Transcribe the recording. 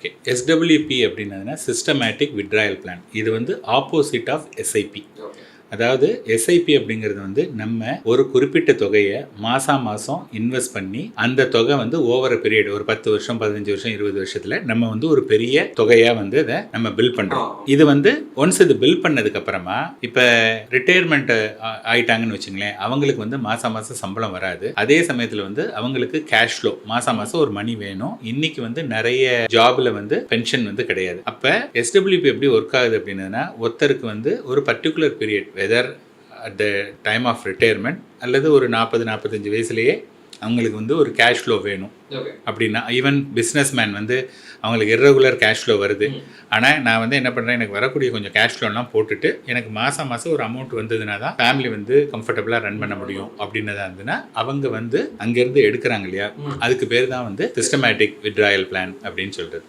Okay, SWP அப்படின்னதுன்னா systematic withdrawal plan. இது வந்து ஆப்போசிட் ஆஃப் எஸ்ஐபி. அதாவது எஸ்ஐபி அப்படிங்கிறது வந்து நம்ம ஒரு குறிப்பிட்ட தொகையை மாதம் இன்வெஸ்ட் பண்ணி அந்த தொகை வந்து ஓவர் பீரியட் ஒரு 10 வருஷம் 15 வருஷம் 20 வருஷத்தில் நம்ம வந்து ஒரு பெரிய தொகையாக வந்து அதை நம்ம பில் பண்ணுறோம். இது வந்து ஒன்ஸ் இது பில் பண்ணதுக்கு அப்புறமா இப்போ ரிட்டையர்மெண்ட் ஆயிட்டாங்கன்னு வச்சுங்களேன், அவங்களுக்கு வந்து மாதம் சம்பளம் வராது. அதே சமயத்தில் வந்து அவங்களுக்கு கேஷ் ஃப்ளோ மாதம் ஒரு மணி வேணும். இன்னைக்கு வந்து நிறைய ஜாப்ல வந்து பென்ஷன் வந்து கிடையாது. அப்போ எஸ்டபிள்யூபி எப்படி ஒர்க் ஆகுது அப்படின்னா, ஒருத்தருக்கு வந்து ஒரு particular period whether at the time of retirement அல்லது ஒரு 40-45 வயசுலேயே அவங்களுக்கு வந்து ஒரு கேஷ் ஃப்ளோ வேணும் அப்படின்னா, ஈவன் பிஸ்னஸ் மேன் வந்து அவங்களுக்கு இர்ரெகுலர் கேஷ் ஃப்ளோ வருது, ஆனால் நான் வந்து என்ன பண்ணுறேன், எனக்கு வரக்கூடிய கொஞ்சம் கேஷ் ஃப்ளோலாம் போட்டுட்டு எனக்கு மாதம் ஒரு அமௌண்ட் வந்ததுனா தான் ஃபேமிலி வந்து கம்ஃபர்டபுளாக ரன் பண்ண முடியும் அப்படின்னதா இருந்ததுன்னா அவங்க வந்து அங்கேருந்து எடுக்கிறாங்க இல்லையா, அதுக்கு பேர் தான் வந்து சிஸ்டமேட்டிக் வித்ட்ராயல் பிளான் அப்படின்னு சொல்கிறது.